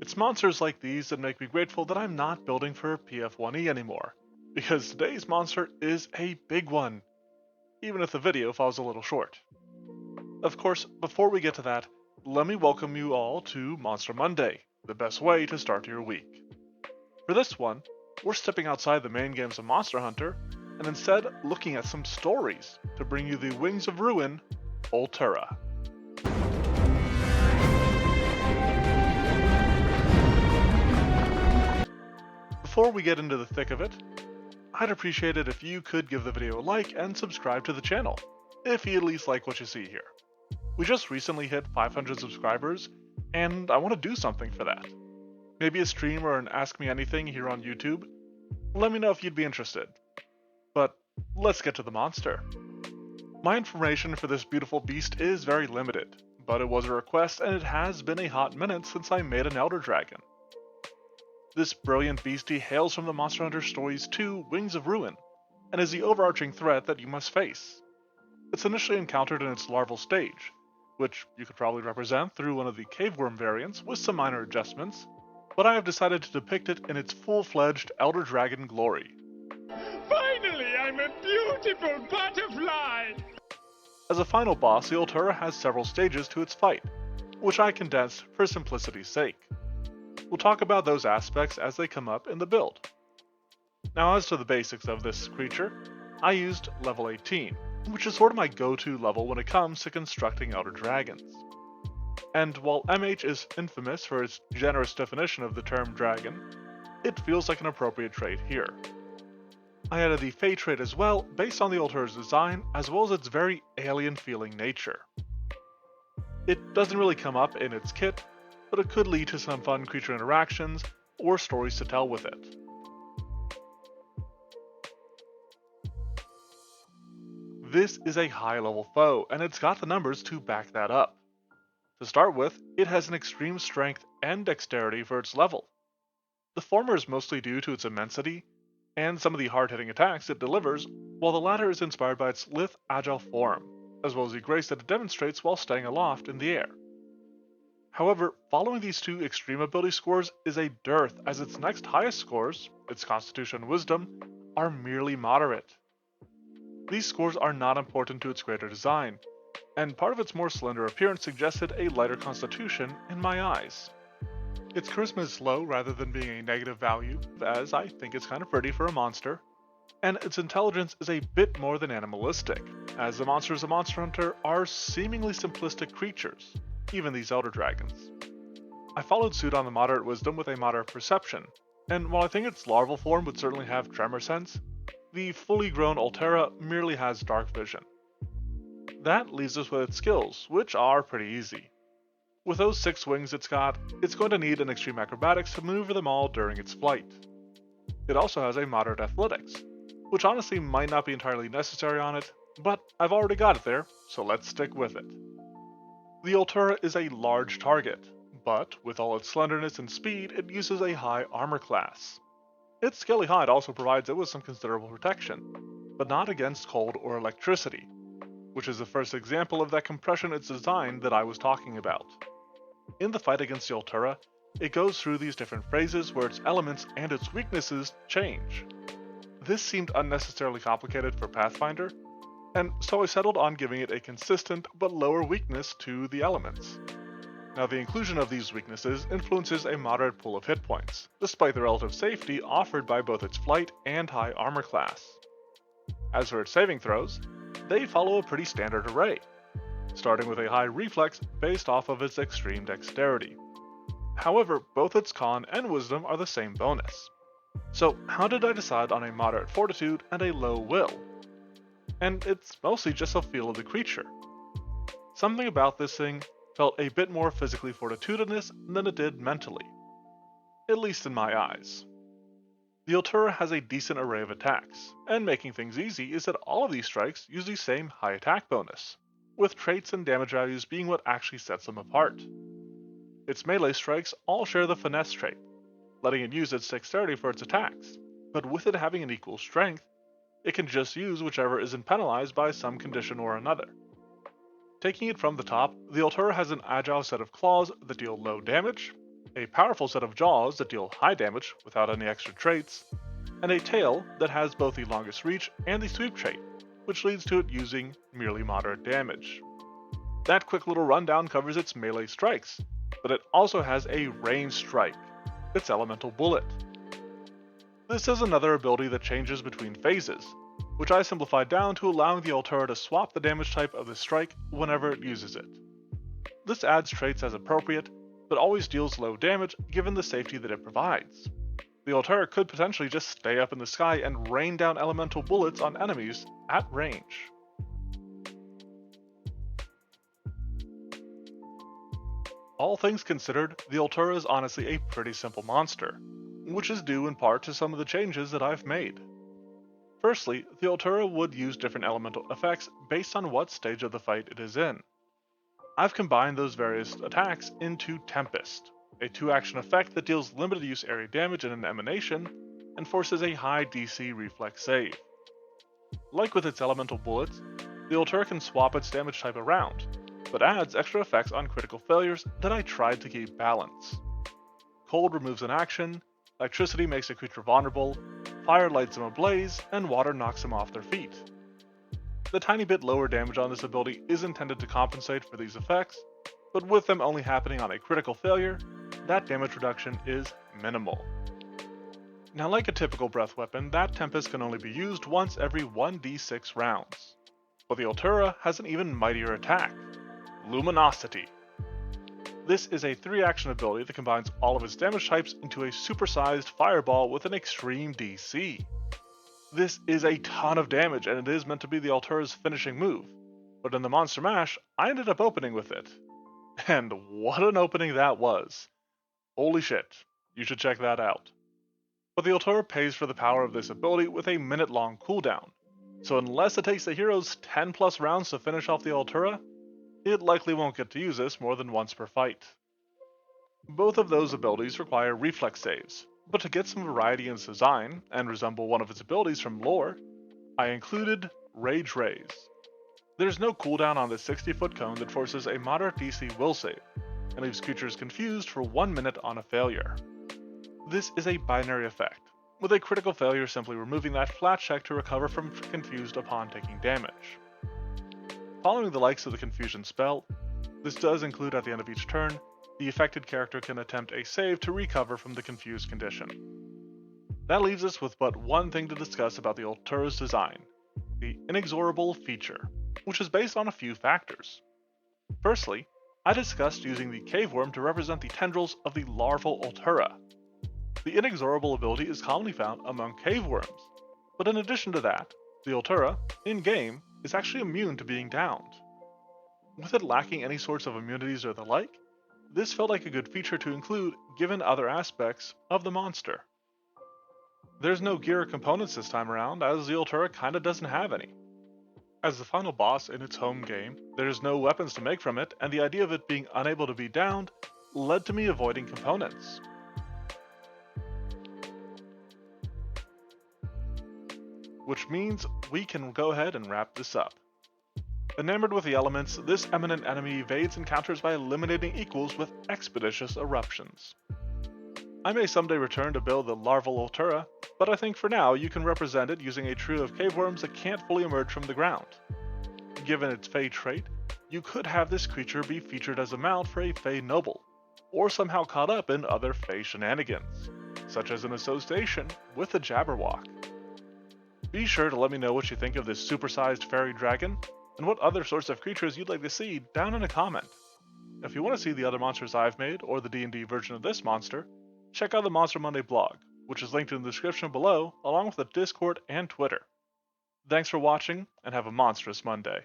It's monsters like these that make me grateful that I'm not building for PF1e anymore, because today's monster is a big one, even if the video falls a little short. Of course, before we get to that, let me welcome you all to Monster Monday, the best way to start your week. For this one, we're stepping outside the main games of Monster Hunter, and instead looking at some stories to bring you the Wings of Ruin, Oltura. Before we get into the thick of it, I'd appreciate it if you could give the video a like and subscribe to the channel, if you at least like what you see here. We just recently hit 500 subscribers, and I want to do something for that. Maybe a stream or an Ask Me Anything here on YouTube. Let me know if you'd be interested. But let's get to the monster. My information for this beautiful beast is very limited, but it was a request and it has been a hot minute since I made an Elder Dragon. This brilliant beastie hails from the Monster Hunter Stories 2 Wings of Ruin, and is the overarching threat that you must face. It's initially encountered in its larval stage, which you could probably represent through one of the caveworm variants with some minor adjustments, but I have decided to depict it in its full-fledged Elder Dragon glory. Finally, I'm a beautiful butterfly! As a final boss, the Oltura has several stages to its fight, which I condensed for simplicity's sake. We'll talk about those aspects as they come up in the build. Now, as to the basics of this creature, I used level 18, which is sort of my go-to level when it comes to constructing Elder Dragons. And while MH is infamous for its generous definition of the term dragon, it feels like an appropriate trait here. I added the Fey trait as well, based on the Oltura's design, as well as its very alien-feeling nature. It doesn't really come up in its kit, but it could lead to some fun creature interactions or stories to tell with it. This is a high-level foe, and it's got the numbers to back that up. To start with, it has an extreme strength and dexterity for its level. The former is mostly due to its immensity, and some of the hard-hitting attacks it delivers, while the latter is inspired by its lithe, agile form, as well as the grace that it demonstrates while staying aloft in the air. However, following these two extreme ability scores is a dearth, as its next highest scores, its Constitution and Wisdom, are merely moderate. These scores are not important to its greater design, and part of its more slender appearance suggested a lighter constitution in my eyes. Its charisma is low rather than being a negative value, as I think it's kind of pretty for a monster, and its intelligence is a bit more than animalistic, as the monsters of Monster Hunter are seemingly simplistic creatures, even these Elder Dragons. I followed suit on the moderate wisdom with a moderate perception, and while I think its larval form would certainly have tremor sense, the fully grown Oltura merely has dark vision. That leaves us with its skills, which are pretty easy. With those 6 wings it's got, it's going to need an extreme acrobatics to maneuver them all during its flight. It also has a moderate athletics, which honestly might not be entirely necessary on it, but I've already got it there, so let's stick with it. The Oltura is a large target, but with all its slenderness and speed, it uses a high armor class. Its scaly hide also provides it with some considerable protection, but not against cold or electricity, which is the first example of that compression it's designed that I was talking about. In the fight against the Oltura, it goes through these different phases where its elements and its weaknesses change. This seemed unnecessarily complicated for Pathfinder, and so I settled on giving it a consistent but lower weakness to the elements. Now, the inclusion of these weaknesses influences a moderate pool of hit points, despite the relative safety offered by both its flight and high armor class. As for its saving throws, they follow a pretty standard array, starting with a high reflex based off of its extreme dexterity. However, both its con and wisdom are the same bonus. So how did I decide on a moderate fortitude and a low will? And it's mostly just a feel of the creature. Something about this thing felt a bit more physically fortitudinous than it did mentally, at least in my eyes. The Oltura has a decent array of attacks, and making things easy is that all of these strikes use the same high attack bonus, with traits and damage values being what actually sets them apart. Its melee strikes all share the finesse trait, letting it use its dexterity for its attacks, but with it having an equal strength, it can just use whichever isn't penalized by some condition or another. Taking it from the top, the Oltura has an agile set of claws that deal low damage, a powerful set of jaws that deal high damage without any extra traits, and a tail that has both the longest reach and the sweep trait, which leads to it using merely moderate damage. That quick little rundown covers its melee strikes, but it also has a ranged strike, its elemental bullet. This is another ability that changes between phases, which I simplified down to allowing the Oltura to swap the damage type of the strike whenever it uses it. This adds traits as appropriate, but always deals low damage given the safety that it provides. The Oltura could potentially just stay up in the sky and rain down elemental bullets on enemies at range. All things considered, the Oltura is honestly a pretty simple monster, which is due in part to some of the changes that I've made. Firstly, the Oltura would use different elemental effects based on what stage of the fight it is in. I've combined those various attacks into Tempest, a 2-action effect that deals limited use area damage in an emanation and forces a high DC reflex save. Like with its elemental bullets, the Oltura can swap its damage type around, but adds extra effects on critical failures that I tried to keep balanced. Cold removes an action, electricity makes a creature vulnerable, fire lights them ablaze, and water knocks them off their feet. The tiny bit lower damage on this ability is intended to compensate for these effects, but with them only happening on a critical failure, that damage reduction is minimal. Now, like a typical breath weapon, that Tempest can only be used once every 1d6 rounds. But the Oltura has an even mightier attack, Luminosity. This is a 3-action ability that combines all of its damage types into a supersized fireball with an extreme DC. This is a ton of damage and it is meant to be the Oltura's finishing move, but in the Monster Mash, I ended up opening with it. And what an opening that was! Holy shit, you should check that out. But the Oltura pays for the power of this ability with a minute-long cooldown, so unless it takes the hero's 10 plus rounds to finish off the Oltura, it likely won't get to use this more than once per fight. Both of those abilities require reflex saves, but to get some variety in its design, and resemble one of its abilities from lore, I included Rage Rays. There's no cooldown on this 60-foot cone that forces a moderate DC will save, and leaves creatures confused for 1 minute on a failure. This is a binary effect, with a critical failure simply removing that flat check to recover from confused upon taking damage. Following the likes of the Confusion spell, this does include at the end of each turn, the affected character can attempt a save to recover from the confused condition. That leaves us with but one thing to discuss about the Oltura's design, the inexorable feature, which is based on a few factors. Firstly, I discussed using the cave worm to represent the tendrils of the larval Oltura. The inexorable ability is commonly found among cave worms, but in addition to that, the Oltura, in-game, is actually immune to being downed. With it lacking any sorts of immunities or the like, this felt like a good feature to include given other aspects of the monster. There's no gear or components this time around, as the Oltura kinda doesn't have any. As the final boss in its home game, there's no weapons to make from it, and the idea of it being unable to be downed led to me avoiding components. Which means we can go ahead and wrap this up. Enamored with the elements, this eminent enemy evades encounters by eliminating equals with expeditious eruptions. I may someday return to build the larval Oltura, but I think for now you can represent it using a trio of cave worms that can't fully emerge from the ground. Given its Fey trait, you could have this creature be featured as a mount for a Fey noble, or somehow caught up in other Fey shenanigans, such as an association with the Jabberwock. Be sure to let me know what you think of this supersized fairy dragon, and what other sorts of creatures you'd like to see down in a comment. If you want to see the other monsters I've made, or the D&D version of this monster, check out the Monster Monday blog, which is linked in the description below, along with the Discord and Twitter. Thanks for watching, and have a monstrous Monday.